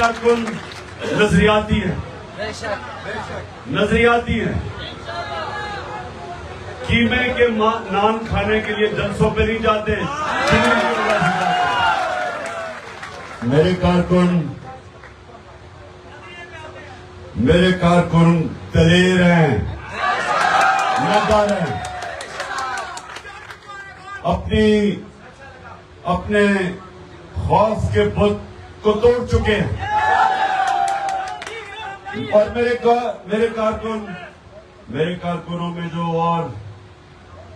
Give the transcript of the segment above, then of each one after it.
कारकुन नजरियाती है, नजरियाती है। कीमे के नान खाने के लिए जलसों पे नहीं जाते, मेरे कारकुन दलेर हैं, ईमानदार हैं, अपने खौफ के बुत को तोड़ चुके हैं। और मेरे कारकुनों में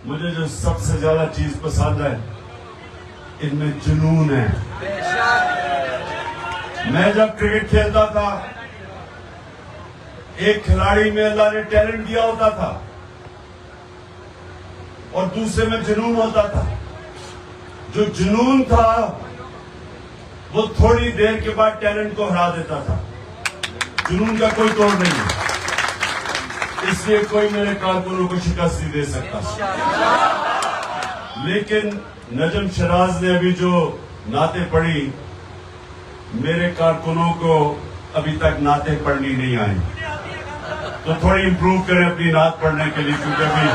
मुझे जो सबसे ज्यादा चीज पसंद है, इनमें जुनून है। मैं जब क्रिकेट खेलता था, एक खिलाड़ी में अल्लाह ने टैलेंट दिया होता था और दूसरे में जुनून होता था। जो जुनून था वो थोड़ी देर के बाद टैलेंट को हरा देता था। जुनून का कोई तोड़ नहीं है, इसलिए कोई मेरे कारकुनों को शिकस्त नहीं दे सकता। लेकिन नजम शराज ने अभी जो नाते पढ़ी, मेरे कारकुनों को अभी तक नाते पढ़नी नहीं आई, तो थोड़ी इंप्रूव करें अपनी नात पढ़ने के लिए, क्योंकि अभी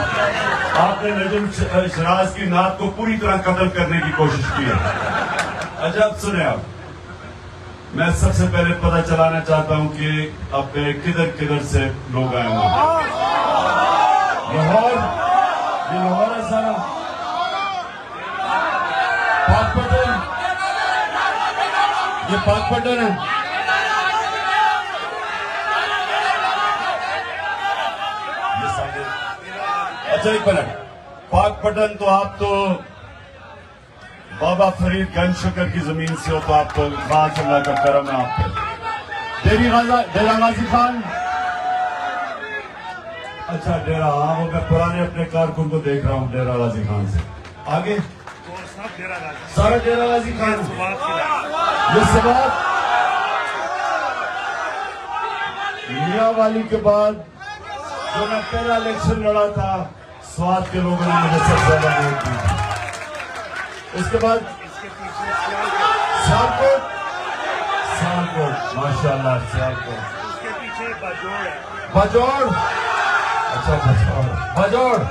आपने नजम शराज की नात को पूरी तरह कत्ल करने की कोशिश की है। अच्छा, अब सुने आप, मैं सबसे पहले पता चलाना चाहता हूं कि अब किधर किधर से लोग आए हैं। लाहौर, ये लाहौर है सारा, पाकपटन, ये पाकपटन है। अच्छा, एक मिनट, पाकपटन तो आप तो बाबा फरीद गंज शकर की जमीन से हो, तो आप तो खास अल्लाह का करम है आप पे। डेरा गाजी खान, अच्छा डेरा, हाँ वो मैं पुराने अपने कारकुन को देख रहा हूँ डेरा गाजी खान से। आगे सारा डेरा गाजी खान, ये सबाब मियां वाली के बाद जो मैं पहला इलेक्शन लड़ा था, स्वाद के लोगों ने मुझे सबसे ज्यादा वोट दी। उसके बाद सियालकोट, माशाल्लाह सियालकोट, उसके पीछे बाजोड़, अच्छा बाजोड़,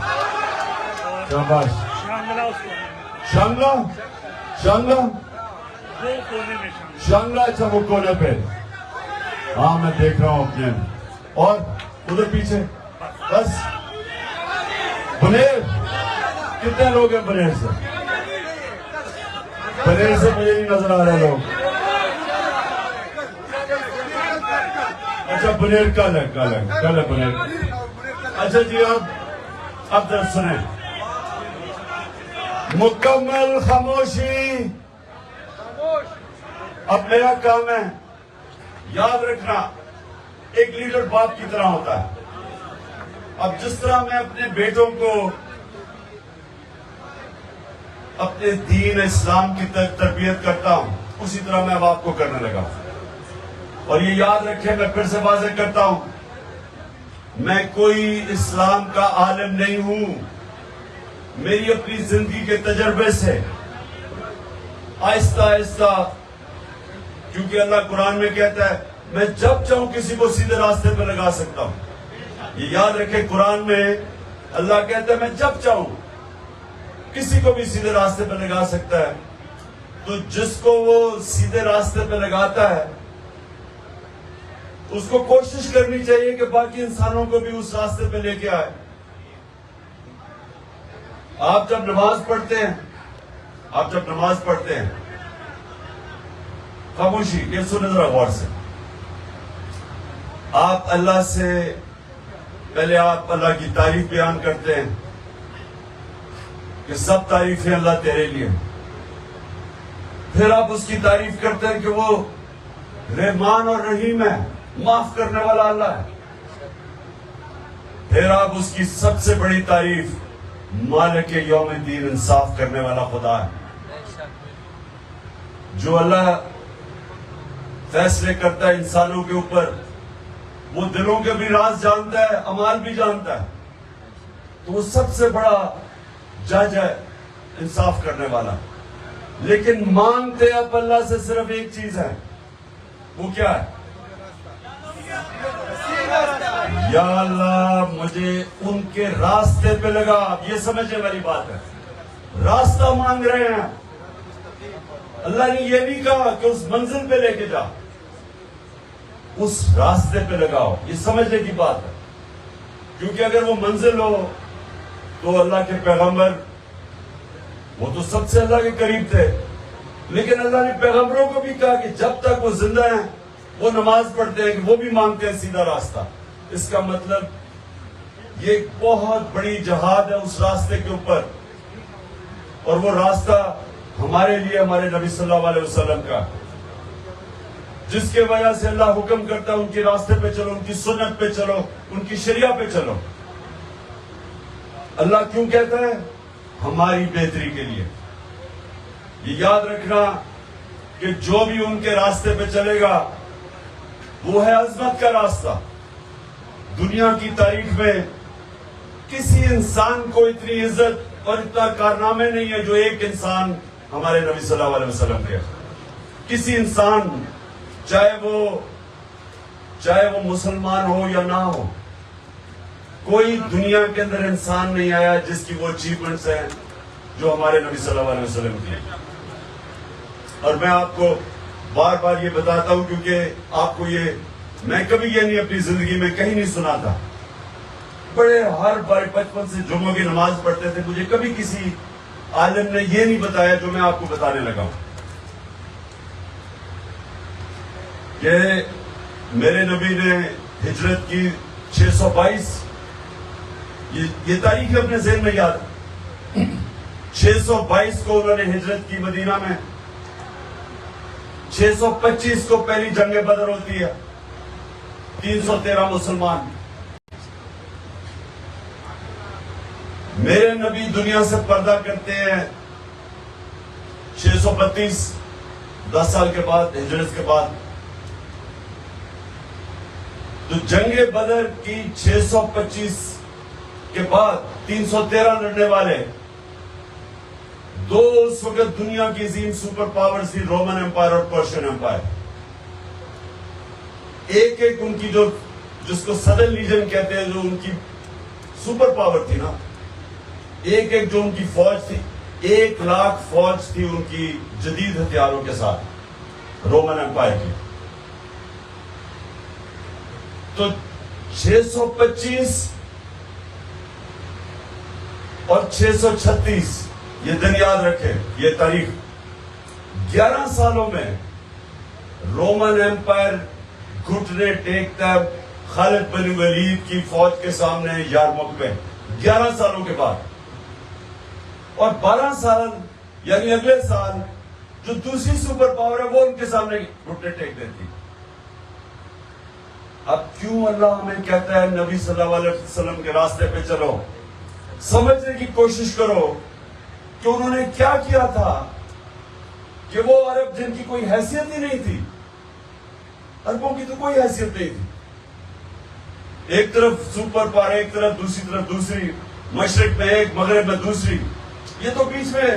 शाबाश, शांगला, अच्छा वो कोने पे, हाँ मैं देख रहा हूँ अपने। और उधर पीछे बस बनेर, कितने लोग हैं बनेर से? बनेर से मुझे नहीं नजर आ रहे लोग। अच्छा बनेर कल है बनेर। अच्छा जी, अब जरा सुने, मुकम्मल खामोशी। अब मेरा काम है, याद रखना, एक लीडर बाप की तरह होता है। अब जिस तरह मैं अपने बेटों को अपने दीन इस्लाम की तरबियत करता हूं, उसी तरह मैं अब आपको करने लगा। और ये याद रखें, मैं फिर से वाज़ेह करता हूं, मैं कोई इस्लाम का आलिम नहीं हूं। मेरी अपनी जिंदगी के तजर्बे से आहिस्ता आहिस्ता, क्योंकि अल्लाह कुरान में कहता है मैं जब चाहूं किसी को सीधे रास्ते पर लगा सकता हूं। ये याद रखें, कुरान में अल्लाह कहता है मैं जब चाहूं किसी को भी सीधे रास्ते पर लगा सकता है। तो जिसको वो सीधे रास्ते पर लगाता है, उसको कोशिश करनी चाहिए कि बाकी इंसानों को भी उस रास्ते पे लेके आए। आप जब नमाज पढ़ते हैं, खामोशी, ये सुने जरा गौर से। आप अल्लाह से पहले आप अल्लाह की तारीफ बयान करते हैं कि सब तारीफें अल्लाह तेरे लिए। फिर आप उसकी तारीफ करते हैं कि वो रहमान और रहीम है, माफ करने वाला अल्लाह है। फिर आप उसकी सबसे बड़ी तारीफ मालिक यौम दीन, इंसाफ करने वाला खुदा है। जो अल्लाह फैसले करता है इंसानों के ऊपर, वो दिलों के भी राज जानता है, अमाल भी जानता है। तो वो सबसे बड़ा जज है, इंसाफ करने वाला। लेकिन मांगते आप अल्लाह से सिर्फ एक चीज है वो क्या है? या अल्लाह मुझे उनके रास्ते पे लगा। ये समझने वाली बात है, रास्ता मांग रहे हैं। अल्लाह ने यह नहीं कहा कि उस मंजिल पे लेके जा, उस रास्ते पे लगाओ। ये समझने की बात है, क्योंकि अगर वो मंजिल हो तो अल्लाह के पैगंबर वो तो सबसे अल्लाह के करीब थे, लेकिन अल्लाह ने पैगंबरों को भी कहा कि जब तक वो जिंदा हैं वो नमाज पढ़ते हैं, कि वो भी मांगते हैं सीधा रास्ता। इसका मतलब ये एक बहुत बड़ी जहाद है उस रास्ते के ऊपर, और वो रास्ता हमारे लिए हमारे नबी सल्लल्लाहु अलैहि वसल्लम का, जिसके वजह से अल्लाह हुक्म करता है उनके रास्ते पे चलो, उनकी सुन्नत पे चलो, उनकी शरिया पे चलो। अल्लाह क्यों कहता है? हमारी बेहतरी के लिए। ये याद रखना कि जो भी उनके रास्ते पे चलेगा वो है अजमत का रास्ता। दुनिया की तारीख में किसी इंसान को इतनी इज्जत और इतना कारनामे नहीं है जो एक इंसान हमारे नबी सल्लल्लाहु अलैहि वसल्लम के। किसी इंसान, चाहे वो मुसलमान हो या ना हो, कोई दुनिया के अंदर इंसान नहीं आया जिसकी वो अचीवमेंट्स हैं जो हमारे नबी सल्लल्लाहु अलैहि वसल्लम की। और मैं आपको बार बार ये बताता हूं क्योंकि आपको ये, मैं कभी ये नहीं अपनी जिंदगी में कहीं नहीं सुना था। बड़े हर बार बचपन से जुम्मों की नमाज पढ़ते थे, मुझे कभी किसी आलिम ने ये नहीं बताया जो मैं आपको बताने लगा हूं कि मेरे नबी ने हिजरत की 622, ये तारीख अपने ज़हन में याद है। 622 को उन्होंने हिजरत की मदीना में। 625 को पहली जंग बदर होती है, 313 मुसलमान। मेरे नबी दुनिया से पर्दा करते हैं 632, 10 साल के बाद, हिजरत के बाद। तो जंग बदर की 625 के बाद 313 लड़ने वाले दो उस वक्त दुनिया की अजीम सुपर पावर्स थी, रोमन एम्पायर और पर्शियन एम्पायर। एक एक उनकी जिसको सदर्न लीजन कहते हैं, जो उनकी सुपर पावर थी ना, एक एक जो उनकी फौज थी, 1 लाख फौज थी उनकी जदीद हथियारों के साथ रोमन एम्पायर की। तो 625 और 636 ये दिन याद रखें, ये तारीख। 11 सालों में रोमन एम्पायर घुटने टेकता है खालिद बिन वलीद की फौज के सामने यारमुक में, 11 सालों के बाद। और 12 साल यानी अगले साल जो दूसरी सुपर पावर है वो उनके सामने घुटने टेक देती। अब क्यों अल्लाह हमें कहता है नबी सल्लल्लाहु अलैहि वसल्लम के रास्ते पे चलो? समझने की कोशिश करो कि उन्होंने क्या किया था कि वो अरब जिनकी कोई हैसियत ही नहीं थी, अरबों की तो कोई हैसियत नहीं थी। एक तरफ सुपर पावर, एक तरफ दूसरी, मशरिक में एक, मगरिब में दूसरी, ये तो बीच में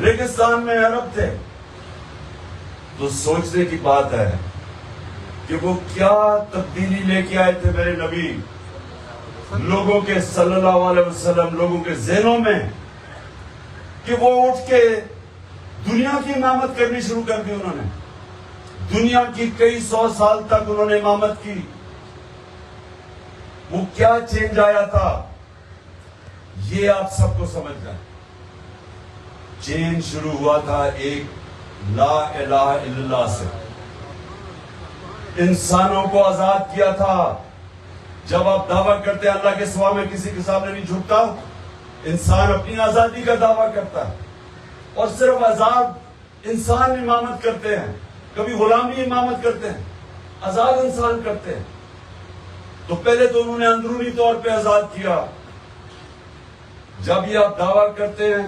रेगिस्तान में अरब थे। तो सोचने की बात है कि वो क्या तब्दीली लेके आए थे मेरे नबी लोगों के सल्लल्लाहु अलैहि वसल्लम, लोगों के ज़हनों में, कि वो उठ के दुनिया की इमामत करनी शुरू कर दी। उन्होंने दुनिया की कई 100 साल तक उन्होंने इमामत की। वो क्या चेंज आया था ये आप सबको समझना है। चेंज शुरू हुआ था एक ला इलाहा इल्लल्लाह से। इंसानों को आजाद किया था। जब आप दावा करते हैं अल्लाह के सिवा में किसी के सामने नहीं झुकता, इंसान अपनी आजादी का दावा करता है, और सिर्फ आजाद इंसान इमामत करते हैं, कभी गुलामी इमामत करते हैं, आजाद इंसान करते हैं। तो पहले तो उन्होंने अंदरूनी तौर पे आजाद किया। जब ये आप दावा करते हैं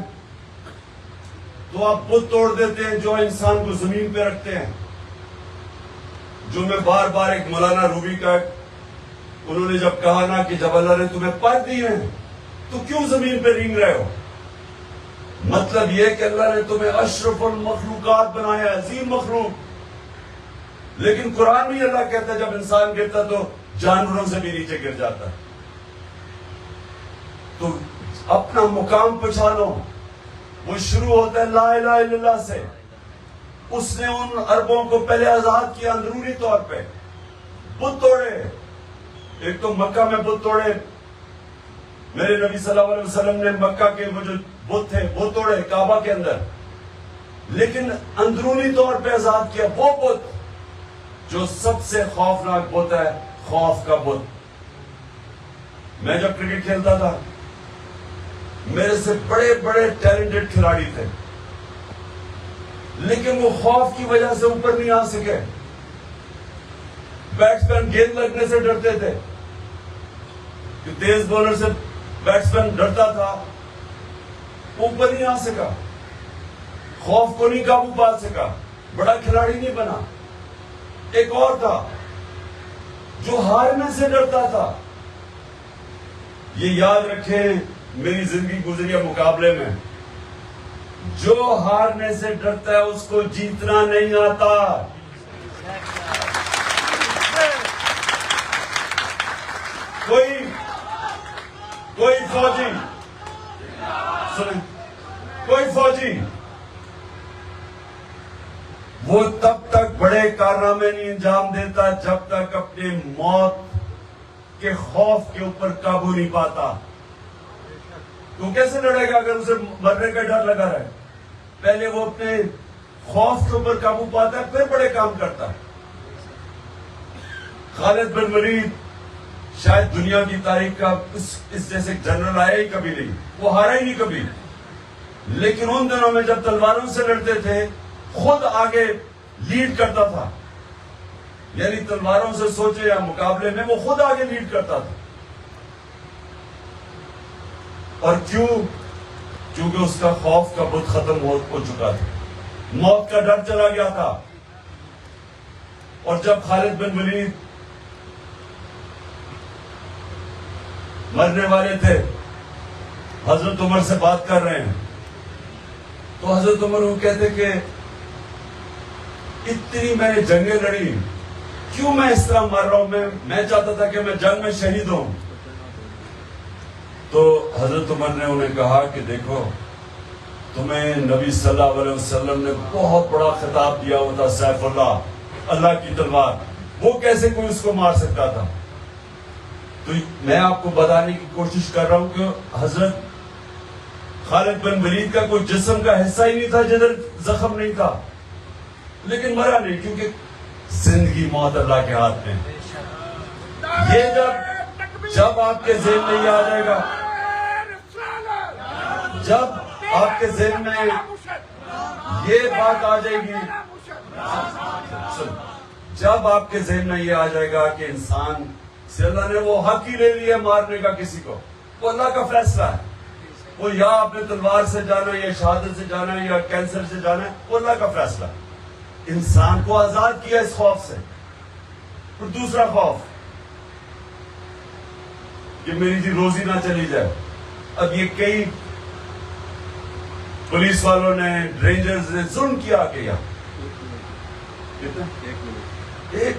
तो आप बुत तोड़ देते हैं जो इंसान को जमीन पे रखते हैं। जो मैं बार बार, एक मौलाना रूबी का, उन्होंने जब कहा ना कि जब अल्लाह ने तुम्हें पर दिए हैं तो क्यों जमीन पे रेंग रहे हो, मतलब यह कि अल्लाह ने तुम्हें अशरफुल मखलूकात बनाया, अजीम मखलूक, लेकिन कुरान में अल्लाह कहता है जब इंसान गिरता तो जानवरों से भी नीचे गिर जाता है। तो अपना मुकाम पहचानो। वो शुरू होता है ला इलाहा इल्लल्लाह से। उसने उन अरबों को पहले आजाद किया अंदरूनी तौर पे। बुत तोड़े, एक तो मक्का में बुत तोड़े। मेरे नबी सल्लल्लाहु अलैहि वसल्लम ने मक्का के वो जो बुत थे वो तोड़े काबा के अंदर, लेकिन अंदरूनी तौर पे आजाद किया वो बुत जो सबसे खौफनाक बुत है, खौफ का बुत। मैं जब क्रिकेट खेलता था मेरे से बड़े बड़े टैलेंटेड खिलाड़ी थे, लेकिन वो खौफ की वजह से ऊपर नहीं आ सके। बैट्समैन गेंद लगने से डरते थे कि तेज बॉलर से बैट्समैन डरता था, ऊपर नहीं आ सका, खौफ को नहीं काबू पा सका, बड़ा खिलाड़ी नहीं बना। एक और था जो हारने से डरता था। ये याद रखें, मेरी जिंदगी गुजरी है मुकाबले में, जो हारने से डरता है उसको जीतना नहीं आता। कोई फौजी सुने, कोई फौजी वो तब तक बड़े कारनामे नहीं अंजाम देता जब तक अपने मौत के खौफ के ऊपर काबू नहीं पाता। तो कैसे लड़ेगा अगर उसे मरने का डर लगा रहे? पहले वो अपने खौफ के ऊपर काबू पाता है, फिर बड़े काम करता है। खालिद बिन वलीद शायद दुनिया की तारीख का इस जैसे जनरल आया ही कभी नहीं, वो हारा ही नहीं कभी। लेकिन उन दिनों में जब तलवारों से लड़ते थे खुद आगे लीड करता था, यानी तलवारों से सोचे या मुकाबले में वो खुद आगे लीड करता था। और क्यों? क्योंकि उसका खौफ का बुत खत्म हो चुका था, मौत का डर चला गया था। और जब खालिद बिन वलीद मरने वाले थे, हजरत उमर से बात कर रहे हैं, तो हजरत उमर वो कहते कि इतनी मैंने जंगें लड़ी, क्यों मैं इस तरह मर रहा हूं? मैं चाहता था कि मैं जंग में शहीद हूं। तो हजरत उमर ने उन्हें कहा कि देखो, तुम्हें नबी सल्लल्लाहु अलैहि वसल्लम ने बहुत बड़ा खिताब दिया हुआ था, सैफुल्लाह, अल्लाह की तलवार, वो कैसे कोई उसको मार सकता था? तो मैं आपको बताने की कोशिश कर रहा हूं कि हजरत खालिद बिन वलीद का कोई जिस्म का हिस्सा ही नहीं था जिधर जख्म नहीं था, लेकिन मरा नहीं, क्योंकि जिंदगी मौत अल्लाह के हाथ में। ये जब आपके ज़हन में ये आ जाएगा, जब आपके ज़हन में ये बात आ जाएगी, जब आपके ज़हन में ये आ जाएगा कि इंसान से अल्लाह ने वो हक ही ले लिया मारने का किसी को, वो अल्लाह का फैसला है। वो या आपने तलवार से जाना, या शहादत से जाना, या कैंसर से जाना है, वो अल्लाह का फैसला है। इंसान को आजाद किया इस खौफ से। और दूसरा खौफ कि मेरी जी रोजी ना चली जाए। अब ये कई पुलिस वालों ने, रेंजर्स ने जुल्म किया कि यहाँ एक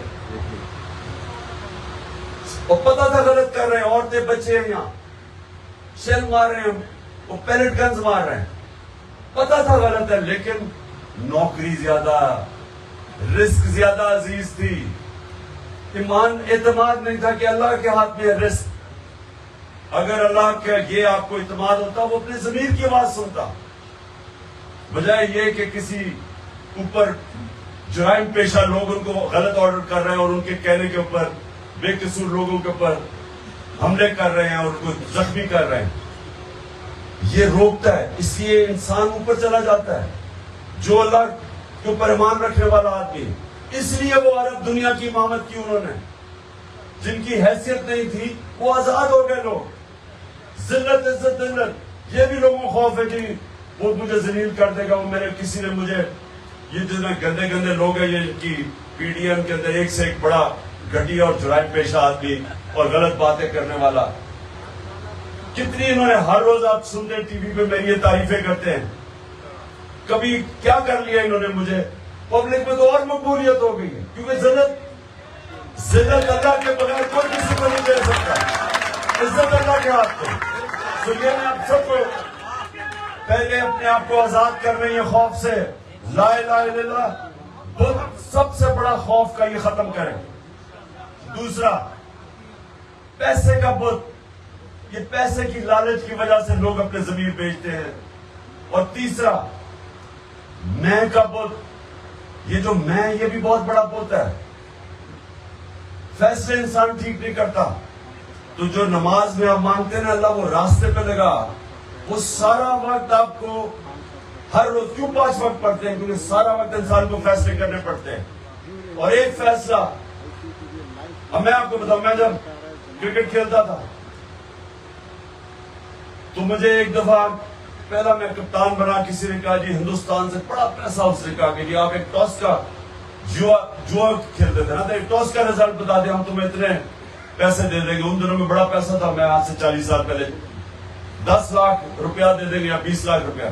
और पता था गलत कर रहे हैं, औरतें बच्चे हैं, यहाँ शेल मार रहे हैं, वो पैलेट गन्स मार रहे हैं, पता था गलत है, लेकिन नौकरी ज्यादा, रिस्क ज्यादा अजीज थी। ईमान एतमाद नहीं था कि अल्लाह के हाथ में है रिस्क। अगर अल्लाह का ये आपको इत्मीनान होता, वो अपने ज़मीर की आवाज सुनता, बजाय ये कि किसी ऊपर जुराइम पेशा लोग उनको गलत ऑर्डर कर रहे हैं और उनके कहने के ऊपर बेकसूर लोगों के ऊपर हमले कर रहे हैं और उनको जख्मी कर रहे हैं। ये रोकता है, इसलिए इंसान ऊपर चला जाता है, जो अल्लाह के ऊपर ईमान रखने वाला आदमी। इसलिए वो अरब दुनिया की इमामत की उन्होंने, जिनकी हैसियत नहीं थी वो आजाद हो गए लोग। जिल्लत इज्जत दिल्लत, ये भी लोगों को खौफ है कि वो मुझे जलील कर देगा, वो मेरे किसी ने मुझे, ये जितने गंदे गंदे लोग हैं, ये इनकी पीडीएम के अंदर एक से एक बड़ा घटिया और जुराइम पेशा आदमी और गलत बातें करने वाला। कितनी इन्होंने, हर रोज आप सुनते टीवी पे मेरी ये तारीफें करते हैं, कभी क्या कर लिया इन्होंने मुझे, पब्लिक में तो और मकबूलियत हो गई है, क्योंकि जिल्लत अल्लाह के बगैर कोई किसी को नहीं दे सकता, इज्जत अल्लाह के हाथ में। तो ये मैं आप सबको पहले अपने आप को आजाद कर रही है खौफ से, ला इलाहा इल्लल्लाह, बुत सबसे बड़ा खौफ का ये खत्म करें। दूसरा, पैसे का बुत, ये पैसे की लालच की वजह से लोग अपने जमीर बेचते हैं। और तीसरा, मैं का बुत, ये जो मैं, ये भी बहुत बड़ा बुत है। फैसले इंसान ठीक नहीं करता, तो जो नमाज में आप मांगते हैं ना अल्लाह वो रास्ते पे लगा, वो सारा वक्त आपको हर रोज क्यों 5 वक्त पढ़ते हैं? क्योंकि सारा वक्त इंसान को फैसले करने पड़ते हैं। और एक फैसला, अब मैं आपको बताऊं, मैं जब क्रिकेट खेलता था तो मुझे एक दफा पहला मैं कप्तान बना, किसी ने कहा जी हिंदुस्तान से बड़ा पैसा, उसने कहा कि जी आप एक टॉस का जुआ खेलते थे ना, तो एक टॉस का रिजल्ट बता दें, हम तुम्हें इतने पैसे दे देंगे। उन दिनों में बड़ा पैसा था, मैं आज से 40 साल पहले 10 लाख रुपया दे देंगे या 20 लाख रुपया।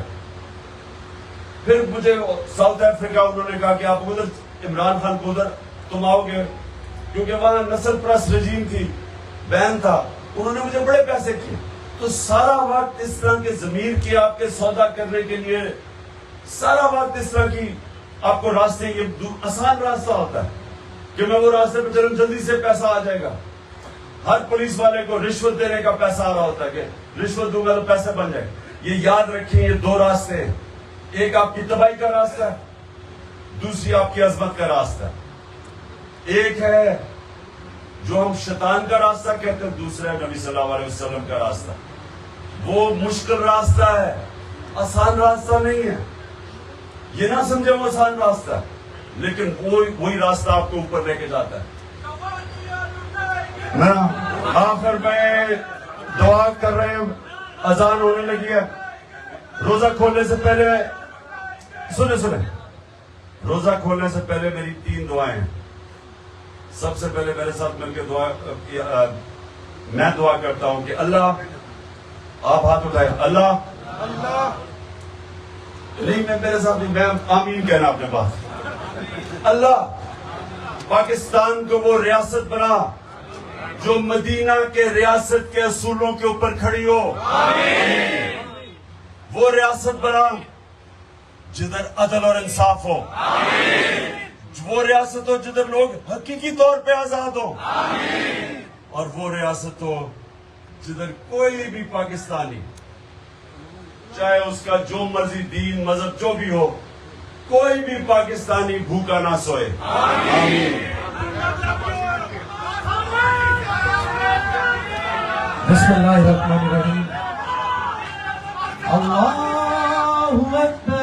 फिर मुझे साउथ अफ्रीका उन्होंने कहा कि आप उधर इमरान खान को उधर तुम आओगे, क्योंकि वहां नस्ल परस्त रजीम थी, बैन था, उन्होंने मुझे बड़े पैसे किए। तो सारा वक्त इस तरह के जमीर की आपके सौदा करने के लिए सारा वक्त इस तरह की आपको रास्ते, ये आसान रास्ता होता है कि मैं वो रास्ते पे चलूं, जल्दी से पैसा आ जाएगा। हर पुलिस वाले को रिश्वत देने का पैसा आ रहा होता है कि रिश्वत दूंगा तो पैसे बन जाए। ये याद रखिए, ये 2 रास्ते हैं, एक आपकी तबाही का रास्ता है, दूसरी आपकी अजमत का रास्ता है। एक है जो हम शैतान का रास्ता कहते हैं, दूसरा है नबी सल्लल्लाहु अलैहि वसल्लम का रास्ता। वो मुश्किल रास्ता है, आसान रास्ता नहीं है, ये ना समझे वो आसान रास्ता है, लेकिन वही रास्ता आपको ऊपर लेके जाता है ना। आखिर में दुआ कर रहे हैं, अजान होने लगी है। रोजा खोलने से पहले सुने रोजा खोलने से पहले मेरी 3 दुआएं हैं। सबसे पहले मेरे साथ मिलकर मैं दुआ करता हूं कि अल्लाह, आप हाथ उठाए, अल्लाह नहीं, मैं मेरे साथ नहीं, मैं आमीन कहना अपने पास। अल्लाह पाकिस्तान को वो रियासत बना जो मदीना के रियासत के असूलों के ऊपर खड़ी हो। वो रियासत बना जिधर अदल और इंसाफ हो। वो रियासत हो जिधर लोग हकीकी तौर पे आजाद हो। और वो रियासत हो जिधर कोई भी पाकिस्तानी, चाहे उसका जो मर्जी दीन मजहब जो भी हो, कोई भी पाकिस्तानी भूखा ना सोए। आमीन। बिस्मिल्लाहिर्रहमानिर्रहीम। अल्लाहु अकबर।